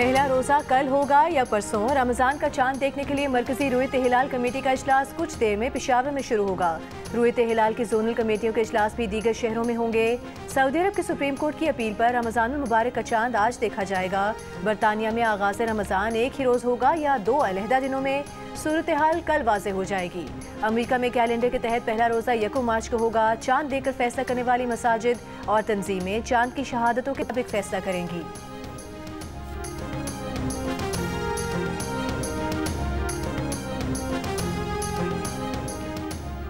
पहला रोजा कल होगा या परसों? रमजान का चांद देखने के लिए मरकजी रुयत हिलाल कमेटी का इजलास कुछ देर में पेशावर में शुरू होगा। रुयत हिलाल की जोनल कमेटियों के इजलास भी दीगर शहरों में होंगे। सऊदी अरब की सुप्रीम कोर्ट की अपील पर रमजानुल मुबारक का चांद आज देखा जाएगा। बरतानिया में आगाज रमजान एक ही रोज होगा या दो अलहदा दिनों में? सूरत हाल कल वाजे हो जाएगी। अमेरिका में कैलेंडर के तहत पहला रोजा 1 मार्च को होगा। चांद देखकर फैसला करने वाली मसाजिद और तंजीमें चांद की शहादतों के मुताबिक फैसला करेंगी।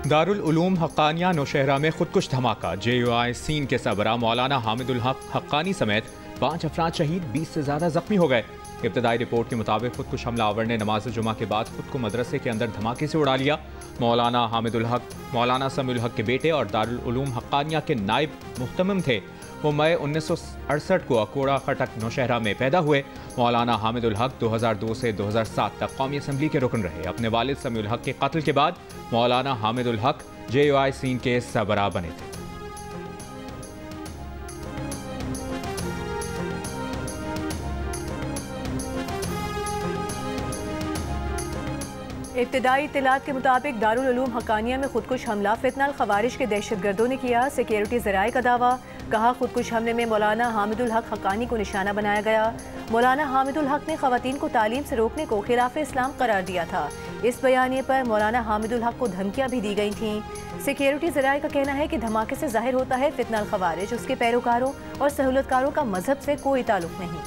दारुल उलूम हक्कानिया नौशहरा में खुदकुश धमाका। JUI सीन के सरबराह मौलाना हामिदुल हक हक्कानी समेत 5 अफराद शहीद, 20 से ज्यादा जख्मी हो गए। इब्तदाई रिपोर्ट के मुताबिक खुदकुश हमलावर ने नमाज जुमा के बाद खुद को मदरसे के अंदर धमाके से उड़ा लिया। मौलाना हामिदुल हक मौलाना समीउल हक के बेटे और दारुल उलूम हक्कानिया के नायब मुहतमिम थे। वो मई 1968 को अकोड़ा खटक नौशहरा में पैदा हुए। मौलाना हामिदुल हक 2002 से 2007 तक कौमी असम्बली के रुकन रहे। अपने वालिद समीउल हक के कत्ल के बाद मौलाना हामिदुल हक JUI सीन के सरबराह बने थे। इब्तदाई इत्तलात के मुताबिक दारुल उलूम हक्कानिया में खुदकुश हमला फितनल खवारिज के दहशतगर्दों ने किया। सिक्योरिटी ज़राए का दावा। कहा, खुदकुश हमले में मौलाना हामिदुल हक हक्कानी को निशाना बनाया गया। मौलाना हामिदुल हक ने खवातीन को तालीम से रोकने को खिलाफ इस्लाम करार दिया था। इस बयानिए पर मौलाना हामिदुल हक को धमकियां भी दी गई थीं। सिक्योरिटी ज़राए का कहना है कि धमाके से जाहिर होता है फितनल खवारिज, उसके पैरोकारों और सहूलतकारों का मजहब से कोई ताल्लुक नहीं।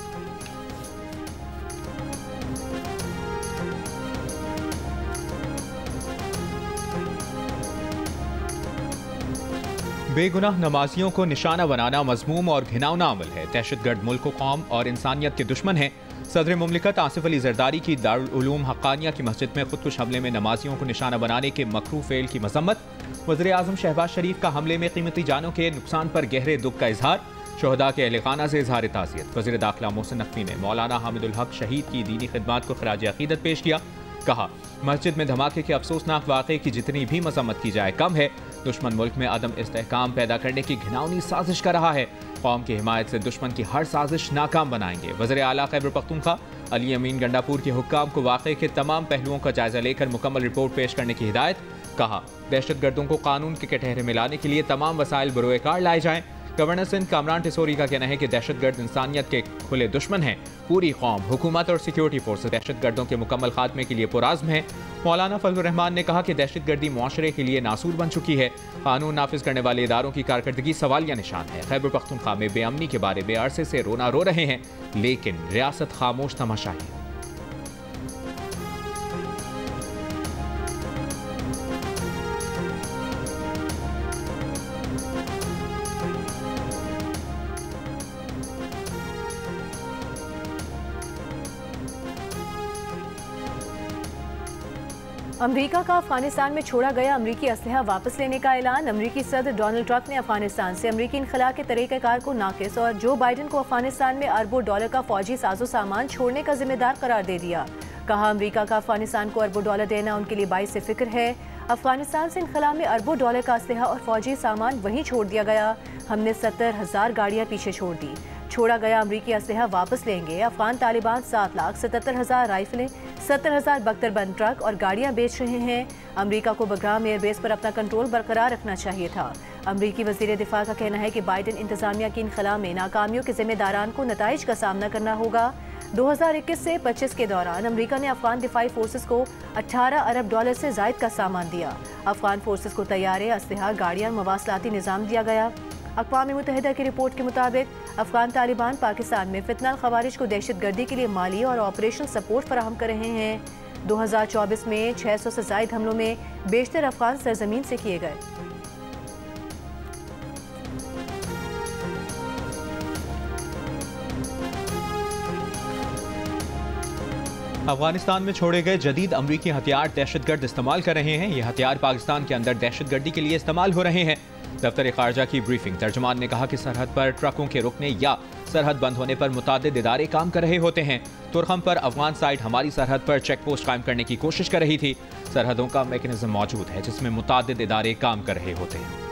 बेगुनाह नमाजियों को निशाना बनाना मज़मूम और घिनौना अमल है। दहशतगर्द मुल्क, कौम और इंसानियत के दुश्मन हैं। सदर मुमलिकत आसिफ अली जरदारी की दारुल उलूम हक्कानिया की मस्जिद में खुदकुश हमले में नमाजियों को निशाना बनाने के मकरूह फेल की मजम्मत। वज़ीर आज़म शहबाज शरीफ का हमले में कीमती जानों के नुकसान पर गहरे दुख का इजहार। शोहदा के अहले खाना से इजहार ताज़ियत। वज़ीर दाखिला मोहसिन नकवी ने मौलाना हामिदुल हक शहीद की दीनी खिदमत को खराज अकीदत पेश किया। कहा, मस्जिद में धमाके के अफसोसनाक वाक़े की जितनी भी मजम्मत की जाए कम है। दुश्मन मुल्क में अदम इस्तेहकाम पैदा करने की घिनौनी साजिश कर रहा है। कौम की हिमायत से दुश्मन की हर साजिश नाकाम बनाएंगे। वज़ीर आला खैबर पख्तूनख्वा अली अमीन गंडापुर के हुक्काम को वाक़े के तमाम पहलुओं का जायजा लेकर मुकम्मल रिपोर्ट पेश करने की हिदायत। कहा, दहशतगर्दों को कानून के कटहरे में लाने के लिए तमाम वसाइल बरोए कार लाए जाएं। गवर्नर सिंध कामरान टिसोरी का कहना है कि दहशतगर्द इंसानियत के खुले दुश्मन हैं। पूरी कौम, हुकूमत और सिक्योरिटी फोर्सेस दहशतगर्दों के मुकम्मल खात्मे के लिए पुराज़्म है। मौलाना फजलुर रहमान ने कहा कि दहशतगर्दी मुआशरे के लिए नासूर बन चुकी है। कानून नाफिज करने वाले इदारों की कारकर्दगी सवालिया निशान है। खैबर पख्तूनख्वा में बेअमनी के बारे बेअरसे से रोना रो रहे हैं, लेकिन रियासत खामोश तमाशाई है। अमेरिका का अफगानिस्तान में छोड़ा गया अमरीकी असलहा वापस लेने का ऐलान। अमरीकी सदर डोनाल्ड ट्रंप ने अफगानिस्तान से अमरीकी इनखला के तरीक़ेकार को नाकिस और जो बाइडन को अफगानिस्तान में अरबों डॉलर का फौजी साजो सामान छोड़ने का जिम्मेदार करार दे दिया। कहा, अमरीका का अफगानिस्तान को अरबों डॉलर देना उनके लिए बाइस फिक्र है। अफगानिस्तान से इनखला में अरबों डॉलर का असलहा और फौजी सामान वहीं छोड़ दिया गया। हमने 70,000 गाड़ियाँ पीछे छोड़ दी। छोड़ा गया अमरीकी असलहा वापस लेंगे। अफगान तालिबान 7,77,000 राइफलें, 70,000 बख्तरबंद ट्रक और गाड़ियां बेच रहे हैं। अमेरिका को बगराम एयरबेस पर अपना कंट्रोल बरकरार रखना चाहिए था। अमरीकी वजीर दिफा का कहना है कि बाइडन इंतजामिया की इनखला में नाकामियों के जिम्मेदारान को नताइज का सामना करना होगा। 2021 से 25 के दौरान अमेरिका ने अफगान दिफाई फोर्सेस को 18 अरब डॉलर से जायद का सामान दिया। अफगान फोर्सेस को तैयारे, असलहा, गाड़ियां, मवासलाती निज़ाम दिया गया। अक़वाम मुत्तहिदा की रिपोर्ट के मुताबिक अफगान तालिबान पाकिस्तान में फितनल खवारिज को दहशतगर्दी के लिए माली और ऑपरेशनल सपोर्ट फराहम कर रहे हैं। 2024 में 600 से ज़ायद हमलों में बेशतर अफगान सरजमीन से किए गए। अफगानिस्तान में छोड़े गए जदीद अमरीकी हथियार दहशतगर्द इस्तेमाल कर रहे हैं। ये हथियार पाकिस्तान के अंदर दहशतगर्दी के लिए इस्तेमाल हो रहे हैं। दफ्तर खारजा की ब्रीफिंग तर्जुमान ने कहा कि सरहद पर ट्रकों के रुकने या सरहद बंद होने पर मुतादिद इदारे काम कर रहे होते हैं। तुरखम पर अफगान साइड हमारी सरहद पर चेक पोस्ट कायम करने की कोशिश कर रही थी। सरहदों का मैकेनिज्म मौजूद है जिसमें मुतादिद इदारे काम कर रहे होते हैं।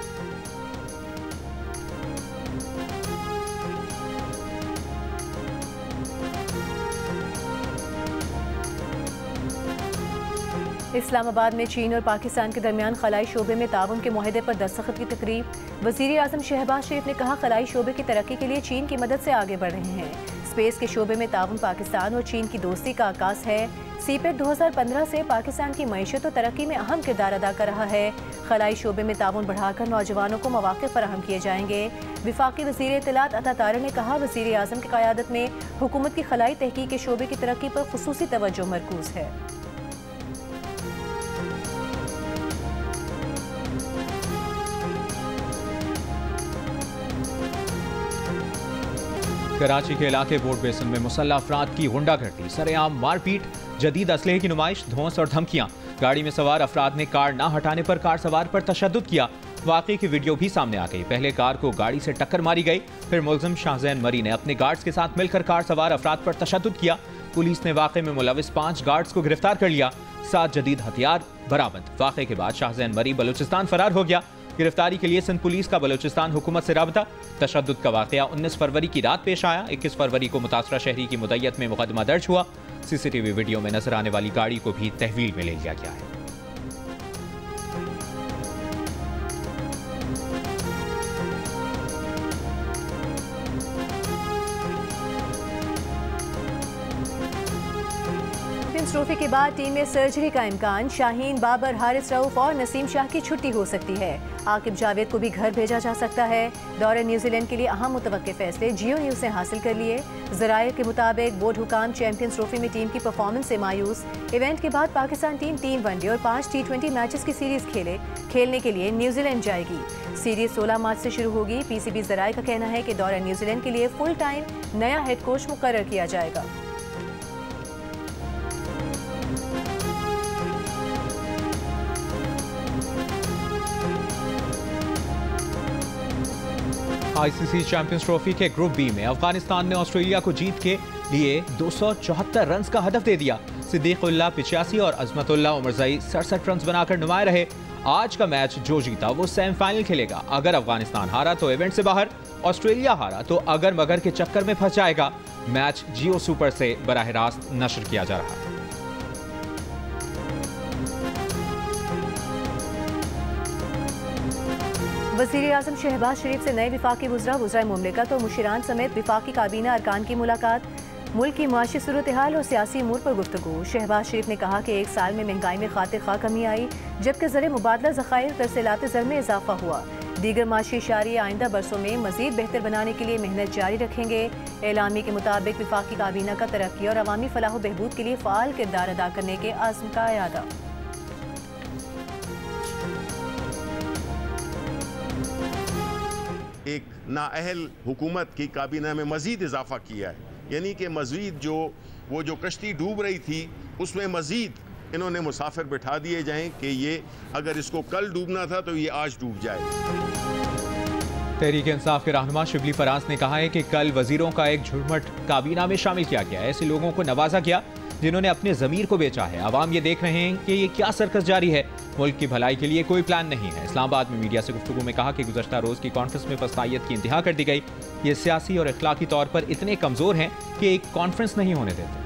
इस्लामाबाद में चीन और पाकिस्तान के दरमियान खलाई शोबे में ताउन के मुआहदे पर दस्तखत की तकरीब। वज़ीर आज़म शहबाज शरीफ ने कहा, खलाई शोबे की तरक्की के लिए चीन की मदद से आगे बढ़ रहे हैं। स्पेस के शोबे में ताउन पाकिस्तान और चीन की दोस्ती का आगाज है। सीपेट 2015 से पाकिस्तान की मईशत और तरक्की में अहम किरदार अदा कर रहा है। खलाई शोबे में ताउन बढ़ाकर नौजवानों को मौक़े फराहम किए जाएंगे। विफाकी वज़ीर इत्तलात अता तारिक ने कहा, वज़ीर आज़म की क़यादत में हुकूमत की खलाई तहकीक के शोबे की तरक्की पर ख़ुसूसी तवज्जो मरकूज़ है। कराची के इलाके बोर्ड बेसन में मुसल्लह अफराद की गुंडागर्दी, सरेआम मारपीट, जदीद असलहे की नुमाइश, धौंस और धमकियां। गाड़ी में सवार अफराद ने कार न हटाने पर कार सवार पर तशद्दुद किया। वाक़े की वीडियो भी सामने आ गई। पहले कार को गाड़ी से टक्कर मारी गई, फिर मुलजिम शाहजैन मरी ने अपने गार्ड्स के साथ मिलकर कार सवार अफराद पर तशद्दुद किया। पुलिस ने वाक़े में मुलविस 5 गार्ड्स को गिरफ्तार कर लिया। 7 जदीद हथियार बरामद। वाक़े के बाद शाहजैन मरी बलूचिस्तान फरार हो गया। गिरफ्तारी के लिए सिंध पुलिस का बलूचिस्तान हुकूमत से राबता। तशद्दुद का वाक़या 19 फरवरी की रात पेश आया। 21 फरवरी को मुतासरा शहरी की मुद्दत में मुकदमा दर्ज हुआ। सीसीटीवी वीडियो में नजर आने वाली गाड़ी को भी तहवील में ले लिया गया है। ट्रॉफी के बाद टीम में सर्जरी का इम्कान। शाहीन, बाबर, हारिस रऊफ और नसीम शाह की छुट्टी हो सकती है। आकिब जावेद को भी घर भेजा जा सकता है। दौरे न्यूजीलैंड के लिए अहम मुतवक्के फैसले जियो न्यूज़ ने हासिल कर लिए। ज़राए के मुताबिक बोर्ड हुकाम चैंपियंस ट्रॉफी में टीम की परफॉर्मेंस से मायूस। इवेंट के बाद पाकिस्तान टीम 3 वनडे और 5 T20 मैचेस की सीरीज खेलने के लिए न्यूजीलैंड जाएगी। सीरीज 16 मार्च से शुरू होगी। PCB ज़राए का कहना है कि दौरे न्यूजीलैंड के लिए फुल टाइम नया हेड कोच मुकर्रर किया जाएगा। ICC चैंपियंस ट्रॉफी के ग्रुप बी में अफगानिस्तान ने ऑस्ट्रेलिया को जीत के लिए 274 रन का हदफ दे दिया। सिद्दीकुल्लाह 85 और अजमतुल्लाह उमरजई 67 रन बनाकर नुमाए रहे। आज का मैच जो जीता वो सेमीफाइनल खेलेगा। अगर अफगानिस्तान हारा तो इवेंट से बाहर, ऑस्ट्रेलिया हारा तो अगर मगर के चक्कर में फंस जाएगा। मैच जियो सुपर से बराह रास्त नशर किया जा रहा है। वज़ीर आज़म शहबाज शरीफ से नए विफाकी वज़रा मुमलिकत और मुशीरान समेत विफाकी काबीना अरकान की मुलाकात। मुल्क की माशी सूरत हाल और सियासी अमूर पर गुफ्तगू। शहबाज शरीफ ने कहा कि 1 साल में महंगाई में खातिर खा कमी आई, जबकि ज़र मुबादला ज़खायर तरसीलात ज़र में इजाफा हुआ। दीगर माशी इशारे आइंदा बरसों में मज़ीद बेहतर बनाने के लिए मेहनत जारी रखेंगे। एलामी के मुताबिक विफाकी काबीना का तरक्की और अवामी फलाह बहबूद के लिए फ़ाल किरदार अदा करने के आज़म का अयादा। एक नाअहल हुकूमत की काबीना में मज़ीद इजाफा किया है, यानी कि मज़ीद वो जो कश्ती डूब रही थी उसमें मज़ीद इन्होंने मुसाफिर बिठा दिए जाएं कि ये अगर इसको कल डूबना था तो ये आज डूब जाए। तहरीक इंसाफ के रहनुमा शिबली फराज ने कहा है कि कल वजीरों का एक झुरमट काबीना में शामिल किया गया। ऐसे लोगों को नवाजा गया जिन्होंने अपने ज़मीर को बेचा है। आवाम ये देख रहे हैं कि ये क्या सर्कस जारी है। मुल्क की भलाई के लिए कोई प्लान नहीं है। इस्लामाबाद में मीडिया से गुफ्तगू में कहा कि गुज़श्ता रोज़ की कॉन्फ्रेंस में फसाइयत की इंतहा कर दी गई। ये सियासी और अखलाकी तौर पर इतने कमज़ोर हैं कि एक कॉन्फ्रेंस नहीं होने देते।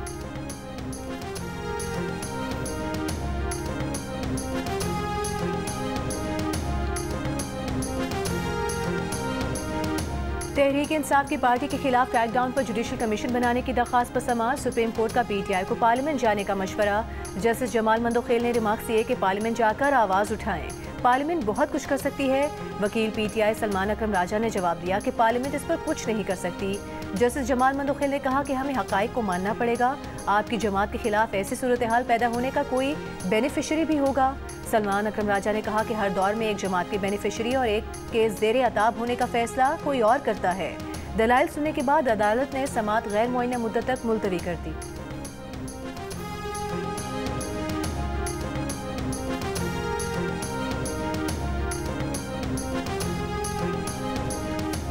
तहरीक इंसाफ की पार्टी के खिलाफ क्रैकडाउन पर जुडिशल कमीशन बनाने की दरख्वास्त पर समाअत। सुप्रीम कोर्ट का PTI को पार्लियामेंट जाने का मशवरा। जस्टिस जमाल मंदोखेल ने रिमार्क किए कि पार्लियामेंट जाकर आवाज़ उठाएं, पार्लियामेंट बहुत कुछ कर सकती है। वकील PTI सलमान अकरम राजा ने जवाब दिया कि पार्लियामेंट इस पर कुछ नहीं कर सकती। जस्टिस जमाल मंदोखेल ने कहा कि हमें हक़ाइक़ को मानना पड़ेगा। आपकी जमात के खिलाफ ऐसी सूरत हाल पैदा होने का कोई बेनिफिशरी भी होगा। सलमान अकरम राजा ने कहा कि हर दौर में एक जमात के बेनिफिशरी और एक के ज़ेरे अताब होने का फैसला कोई और करता है। दलाइल सुनने के बाद अदालत ने समाअत गैर मुअय्यना मुद्दत तक मुलतवी कर दी।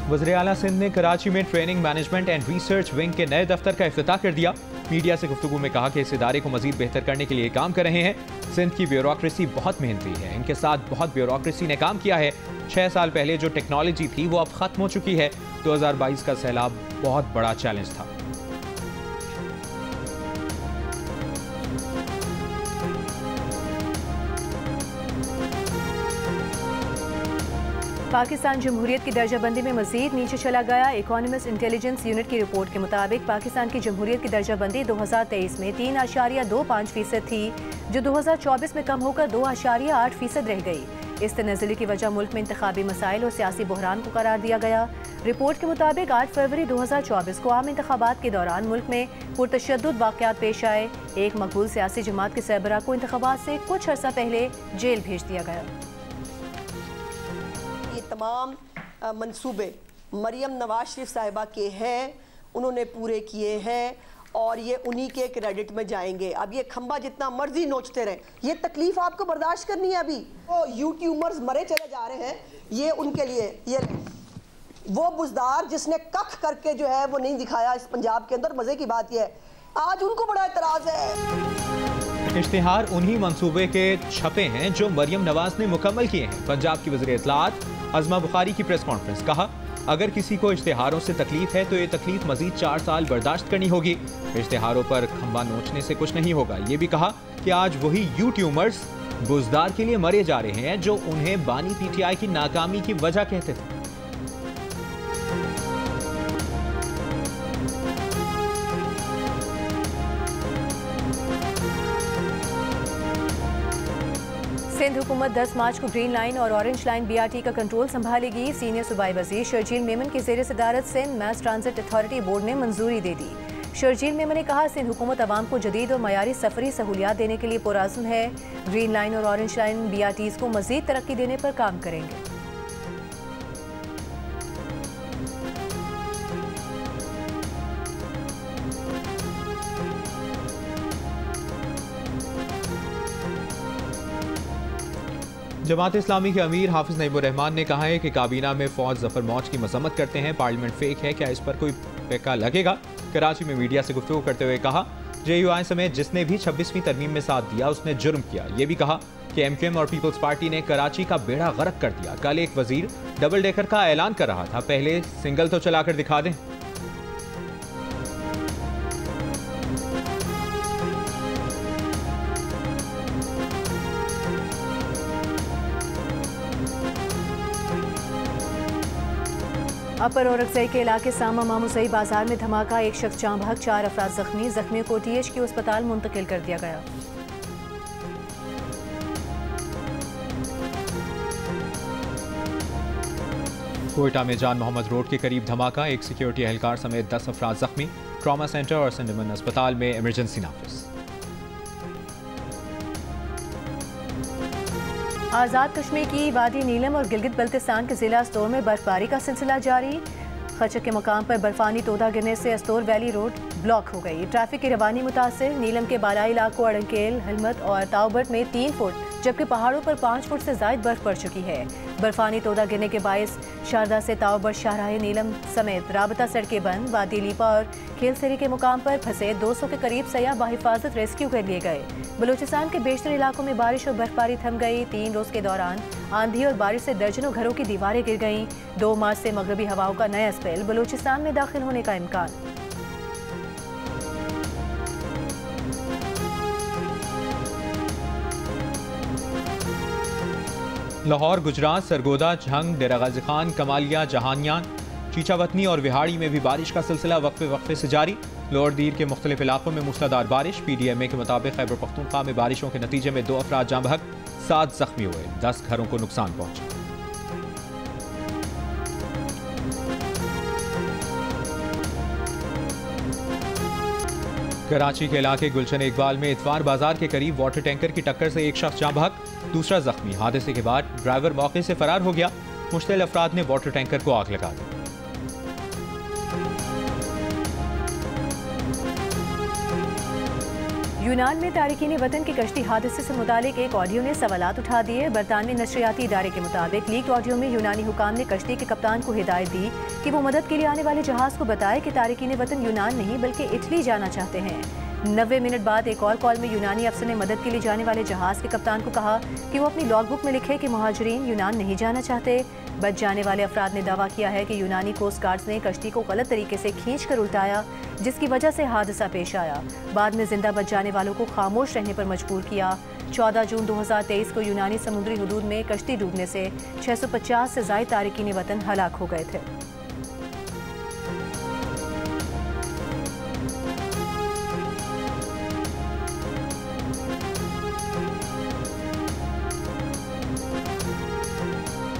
वज़ीर आला सिंध ने कराची में training management and research wing के नए दफ्तर का इफ्तिताह कर दिया। मीडिया से गुफ्तगू में कहा कि इस इदारे को मजीद बेहतर करने के लिए काम कर रहे हैं। सिंध की ब्यूरोक्रेसी बहुत मेहनती है, इनके साथ बहुत ब्यूरोक्रेसी ने काम किया है। 6 साल पहले जो टेक्नोलॉजी थी वो अब ख़त्म हो चुकी है। 2022 का सैलाब बहुत बड़ा चैलेंज था। पाकिस्तान जमहूरियत की दर्जाबंदी में मजीद नीचे चला गया। इकोनॉमिस्ट इंटेलिजेंस यूनिट की रिपोर्ट के मुताबिक पाकिस्तान की जमहूरियत की दर्जाबंदी 2023 में 3.25% थी, जो 2024 में कम होकर 2.8% रह गई। इस तनज़्ज़ुली की वजह मुल्क में इंतखाबी मसाइल और सियासी बहरान को करार दिया गया। रिपोर्ट के मुताबिक 8 फरवरी 2024 को आम इंतखाबात के दौरान मुल्क में पुरतशद्दुद वाक़यात पेश आए। एक मकबूल सियासी जमात के सरबराह को इंतखाबात से कुछ अर्सा पहले जेल भेज दिया गया। ये तमाम मंसूबे मरियम नवाज शरीफ साहिबा के हैं, उन्होंने पूरे किए हैं और ये उन्हीं के क्रेडिट में जाएंगे। अब ये खंबा जितना मर्जी नोचते रहे, ये तकलीफ आपको बर्दाश्त करनी है। अभी वो यूट्यूबर्स मरे चले जा रहे हैं, ये उनके लिए ये वो बुजदार जिसने कख करके जो है वो नहीं दिखाया इस पंजाब के अंदर। मजे की बात ये है आज उनको बड़ा एतराज है। इश्तिहार उन्हीं मंसूबे के छपे हैं जो मरियम नवाज ने मुकम्मल किए हैं। पंजाब की वज़ीर इत्तलात अज़मा बुखारी की प्रेस कॉन्फ्रेंस, कहा अगर किसी को इश्तिहारों से तकलीफ है तो ये तकलीफ मजीद 4 साल बर्दाश्त करनी होगी। इश्तिहारों पर खंबा नोचने से कुछ नहीं होगा। ये भी कहा कि आज वही यूट्यूबर्स बुजदार के लिए मरे जा रहे हैं जो उन्हें बानी पीटीआई की नाकामी की वजह कहते थे। सिंध हुकूमत 10 मार्च को ग्रीन लाइन और ऑरेंज लाइन BRT का कंट्रोल संभालेगी। सीनियर सूबाई वजीर शर्जील मेमन की ज़ेर सदारत Sindh mass transit authority board ने मंजूरी दे दी। शर्जील मेमन ने कहा सिंध हुकूमत अवाम को जदीद और मयारी सफरी सहूलियात देने के लिए पुरअज़्म है। ग्रीन लाइन और ऑरेंज लाइन BRTs को मजीद तरक्की देने पर काम करेंगे। जमात इस्लामी के अमीर हाफिज नईमुर रहमान ने कहा है कि काबीना में फौज जफर मौज की मजम्मत करते हैं, पार्लियामेंट फेक है, क्या इस पर कोई पैका लगेगा। कराची में मीडिया से गुफ्तगू करते हुए कहा JUI समेत जिसने भी 26वीं तरमीम में साथ दिया उसने जुर्म किया। ये भी कहा कि MQM और पीपल्स पार्टी ने कराची का बेड़ा गर्क कर दिया। कल एक वजीर डबल डेकर का ऐलान कर रहा था, पहले सिंगल तो चलाकर दिखा दें। अपर औरकजई के इलाके सामा मामूसई बाजार में धमाका, एक शख्स जाँ बहक, 4 अफराद जख्मी। जख्मियों को THQ अस्पताल मुंतकिल कर दिया गया। कोयटा में जान मोहम्मद रोड के करीब धमाका, एक सिक्योरिटी एहलकार समेत 10 अफराद जख्मी। ट्रॉमा सेंटर और सिंडमन अस्पताल में इमरजेंसी नाफिज। आज़ाद कश्मीर की वादी नीलम और गिलगित बल्तिस्तान के जिला अस्तोर में बर्फबारी का सिलसिला जारी। खचक के मकाम पर बर्फानी तोदा गिरने से अस्तोर वैली रोड ब्लॉक हो गई। ट्रैफिक की रवानी मुतासिर। नीलम के बालाई इलाकों अड़ंकेल, हलमत और तावबट में 3 फुट, जबकि पहाड़ों पर 5 फुट से ज़ायद बर्फ पड़ चुकी है। बर्फानी तोदा गिरने के बायस शारदा से तावबट, शाहराह नीलम समेत राबता सड़कें बंद। वादी लीपा और खेलसरी के मुकाम पर फंसे 200 के करीब सयाह बाहिफाजत रेस्क्यू कर लिए गए। बलूचिस्तान के बेशतर इलाकों में बारिश और बर्फबारी थम गई। 3 रोज़ के दौरान आंधी और बारिश से दर्जनों घरों की दीवारें गिर गईं। 2 मार्च से मगरबी हवाओं का नया स्पेल, बलूचिस्तान में दाखिल होने का इम्कान। लाहौर, गुजरात, सरगोदा, झंग, डेरा गाजी खान, कमालिया, जहानियान, चीचावतनी और विहाड़ी में भी बारिश का सिलसिला वक्फे वक्फे से जारी। लोअर दीर के मुख्तलिफ इलाकों में मूसलाधार बारिश। PDMA के मुताबिक खैबर पख्तूनख्वा में बारिशों के नतीजे में 2 अफराद जाँ बहक, 7 जख्मी हुए, 10 घरों को नुकसान पहुंचा। कराची के इलाके गुलशन इकबाल में इतवार बाजार के करीब वाटर टैंकर की टक्कर से एक शख्स जाँ बहक, दूसरा जख्मी। हादसे के बाद ड्राइवर मौके से फरार हो गया। मुश्तिल अफराद ने वाटर टैंकर को आग लगा दी। यूनान में तारिकीन वतन की कश्ती हादसे से मुतालिक एक ऑडियो ने सवालात उठा दिए। बरतानवी नशरियाती इदारे के मुताबिक लीक ऑडियो में यूनानी हुकाम ने कश्ती के कप्तान को हिदायत दी कि वो मदद के लिए आने वाले जहाज को बताए कि तारिकीन वतन यूनान नहीं बल्कि इटली जाना चाहते हैं। 90 मिनट बाद एक और कॉल में यूनानी अफसर ने मदद के लिए जाने वाले जहाज के कप्तान को कहा कि वो अपनी लॉगबुक में लिखे कि मुहाजिरीन यूनान नहीं जाना चाहते। बच जाने वाले अफराद ने दावा किया है कि यूनानी कोस्ट गार्ड्स ने कश्ती को गलत तरीके से खींचकर उल्टाया, जिसकी वजह से हादसा पेश आया। बाद में जिंदा बच जाने वालों को खामोश रहने पर मजबूर किया। 14 जून 2023 को यूनानी समुद्री हदूद में कश्ती डूबने से 650 से ज़ायद तारिकीन वतन हलाक हो गए थे।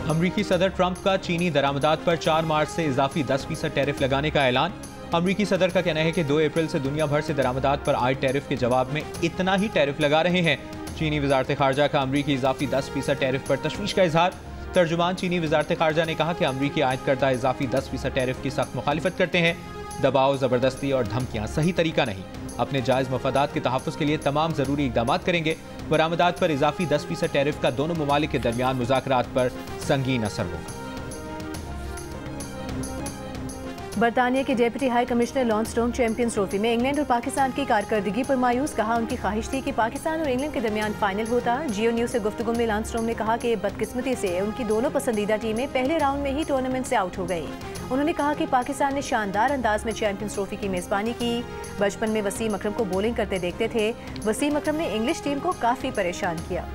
अमरीकी सदर ट्रंप का चीनी दरामदात पर 4 मार्च से इजाफी 10% टैरिफ लगाने का ऐलान। अमरीकी सदर का कहना है कि 2 अप्रैल से दुनिया भर से दरामदात पर आए टैरिफ के जवाब में इतना ही टैरिफ लगा रहे हैं। चीनी वजारत खारजा का अमरीकी इजाफी 10% टैरिफ पर तशवीश का इजहार। तर्जुमान चीनी वजारत खारजा ने कहा कि अमरीकी आयद करदा इजाफी 10% टैरिफ की सख्त मुखालिफत करते हैं। दबाव, ज़बरदस्ती और धमकियाँ सही तरीका नहीं। अपने जायज़ मफादात के तहफ़्फ़ुज़ के लिए तमाम ज़रूरी इक़दामात करेंगे। बरामदात पर इजाफी 10% टैरिफ का दोनों ममालिक के दरमियान मुज़ाकरात पर संगीन असर होगा। बरतानिया के deputy high commissioner Lance Stone champions trophy में इंग्लैंड और पाकिस्तान की कारकर्दगी पर मायूस। कहा उनकी ख्वाहिश थी कि पाकिस्तान और इंग्लैंड के दरमियान फाइनल होता। जियो न्यूज़ से गुफ्तगू में लॉन्स स्टोन ने कहा कि बदकिस्मती से उनकी दोनों पसंदीदा टीमें पहले राउंड में ही टूर्नामेंट से आउट हो गई। उन्होंने कहा कि पाकिस्तान ने शानदार अंदाज में चैंपियंस ट्रॉफी की मेज़बानी की। बचपन में वसीम अकरम को बॉलिंग करते देखते थे। वसीम अकरम ने इंग्लिश टीम को काफ़ी परेशान किया।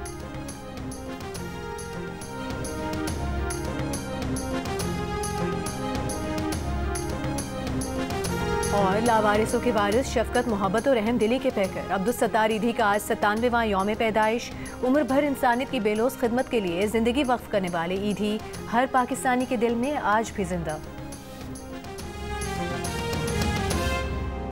और लावारिसों के वारिस शफकत, मोहब्बत और रहम दिली के पैकर अब्दुल सत्तार ईदी का आज 97वां यौम पैदाइश। उम्र भर इंसानियत की बेलौस खिदमत के लिए ज़िंदगी वक्फ करने वाले ईदी हर पाकिस्तानी के दिल में आज भी जिंदा।